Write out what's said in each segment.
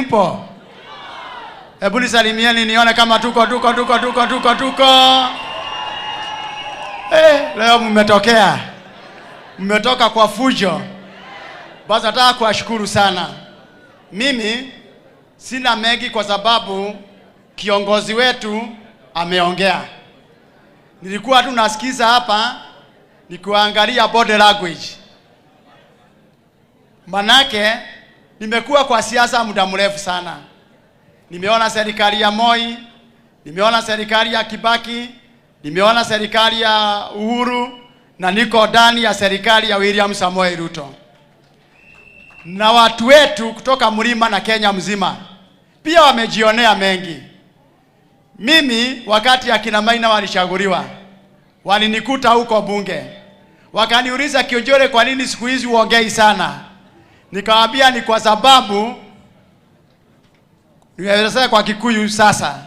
mlipo? Hebu nisalimieni nione kama tuko. Leo mmetoka kwa fujo. Basi nataka kuwashukuru sana. Mimi sina mengi kwa sababu kiongozi wetu ameongea. Nilikuwa tu nasikiza hapa nikiangalia body language. Manake nimekuwa kwa siasa muda mrefu sana. Nimeona serikali ya Moi, nimeona serikali ya Kibaki, nimeona serikali ya Uhuru na niko ndani ya serikali ya William Samoei Ruto. Na watu wetu kutoka mlima na Kenya mzima pia wamejionea mengi. Mimi wakati akina Maina walichaguliwa, walinikuta huko bunge. Wakaniuliza, Kionjore, kwa nini siku hizi uongei sana? Nikawaambia ni kwa sababu niweza kwa Kikuyu sasa.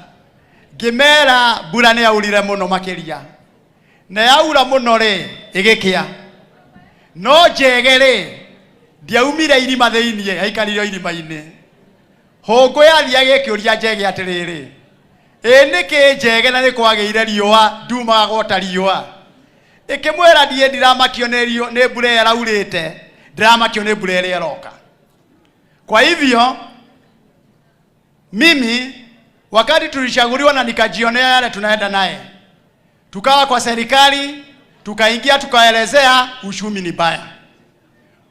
Gemera burane ya ulire muno makeria. Na yaura muno re igikia. No jegere ndiaumire irima theinie aikarire irima-ini. Hongo ya thiage kiuria jege atiriri. Niki jege na ni kwageire riua nduma gota riua. Ikimwera die ndiramakio ne bure yaraurite. Ndiramakio ne bure yeroka. Kwa hivyo mimi wakati tulichaguliwa na nikajionea yale tunaenda naye. Tukawa kwa serikali, tukaingia tukaelezea uchumi ni baya.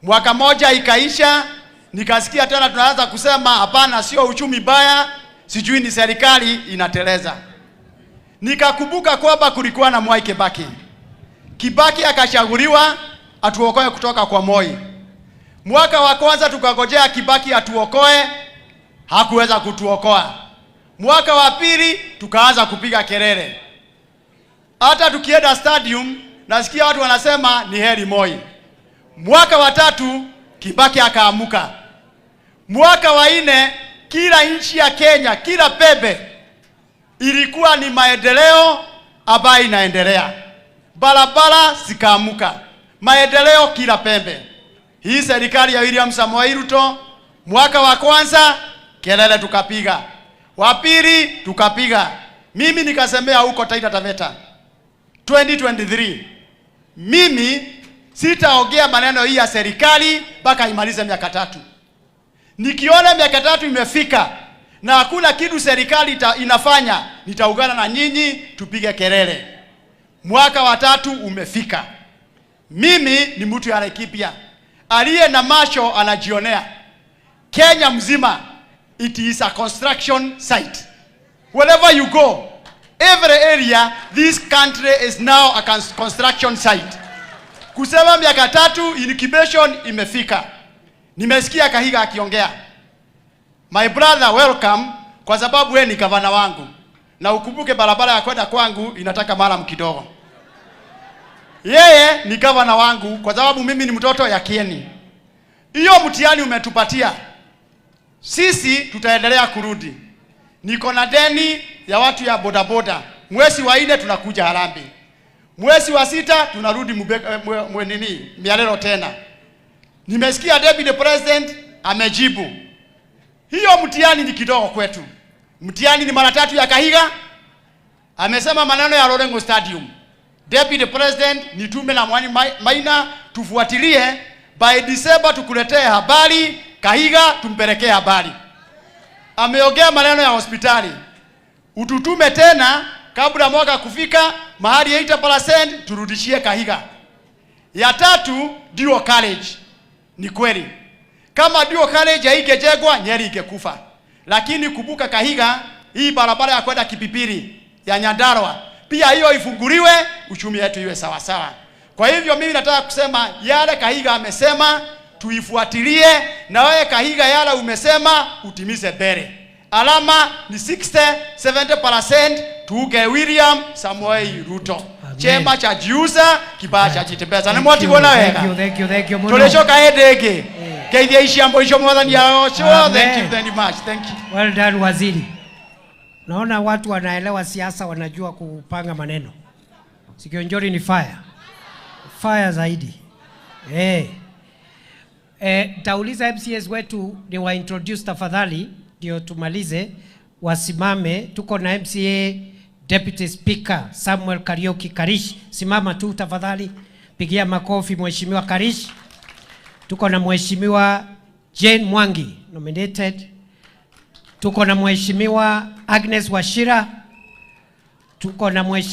Mwaka moja ikaisha, nikasikia tena tunaanza kusema hapana, sio uchumi baya, sijui ni serikali inateleza. Nikakumbuka kwamba kulikuwa na Mwai Kibaki. Kibaki akachaguliwa atuokoe kutoka kwa Moi. Mwaka wa kwanza tukagojea Kibaki atuokoe, hakuweza kutuokoa. Mwaka wa pili tukaanza kupiga kelele. Hata tukienda stadium nasikia watu wanasema ni heri Moi. Mwaka wa tatu Kibaki akaamuka. Mwaka wa nne kila nchi ya Kenya, kila pembe ilikuwa ni maendeleo ambayo inaendelea. Barabara zikaamuka. Maendeleo kila pembe. Hii serikali ya William Samoei Ruto, mwaka wa kwanza kelele tukapiga. Wa pili tukapiga. Mimi nikasemea huko Taita Taveta 2023. Mimi sitaongea maneno hii ya serikali mpaka imalize miaka 3. Nikiona miaka 3 imefika na hakuna kitu serikali inafanya, nitaungana na nyinyi tupige kelele. Mwaka wa 3 umefika. Mimi ni mtu ya Laikipia. Aliye na macho anajionea. Kenya mzima, it is a construction site. Wherever you go, every area, this country is now a construction site. Kusema miaka 3 incubation imefika. Nimesikia Kahiga akiongea. My brother, welcome, kwa sababu wewe ni gavana wangu. Na ukumbuke barabara ya kwenda kwangu inataka mara kidogo. Yeye ni gavana wangu kwa sababu mimi ni mtoto ya Kieni. Hiyo mtihani umetupatia. Sisi tutaendelea kurudi. Niko na deni ya watu ya bodaboda. Mwezi wa 4 tunakuja Harambee. Mwezi wa 6 tunarudi Mialelo tena. Nimesikia Deputy President amejibu. Hiyo mtihani ni kidogo kwetu. Mtihani ni mara 3 ya Kahiga. Amesema maneno ya Lorengo Stadium. Deputy President nitume na Mwani Maina tufuatilie, by December tukuletee habari, Kahiga tumpelekee habari. Ameongea maneno ya hospitali. Ututume tena kabla mwaka kufika mahali 8% turudishie Kahiga. Ya 3 Duo College. Ni kweli. Kama Duo College haingejengwa Nyeri ingekufa. Lakini kumbuka Kahiga, hii barabara ya kwenda Kipipiri ya Nyandarua pia hiyo ifunguliwe, uchumi wetu iwe sawa sawa. Kwa hivyo mimi nataka kusema yale Kahiga amesema tuifuatilie, na wewe Kahiga yale umesema utimize mbele. Alama ni 60-70% tuuge William Samoei Ruto. Chema cha jiuza, kibaya cha jitembeza. Na mwati bona wega. Thank you. Tuleshoka hedege. Keithia ishiambo isho mwathani yao. Thank you very much. Thank you. Well done, waziri. Naona watu wanaelewa siasa, wanajua kupanga maneno. Kionjore ni fire. Fire zaidi. Tauliza MCS wetu ni wa introduce tafadhali ndio tumalize, wasimame. Tuko na MCA Deputy Speaker Samuel Kariuki Karish. Simama tu tafadhali, pigia makofi Mheshimiwa Karish. Tuko na Mheshimiwa Jane Mwangi nominated. Tuko na Mheshimiwa Agnes Wachira. Tuko na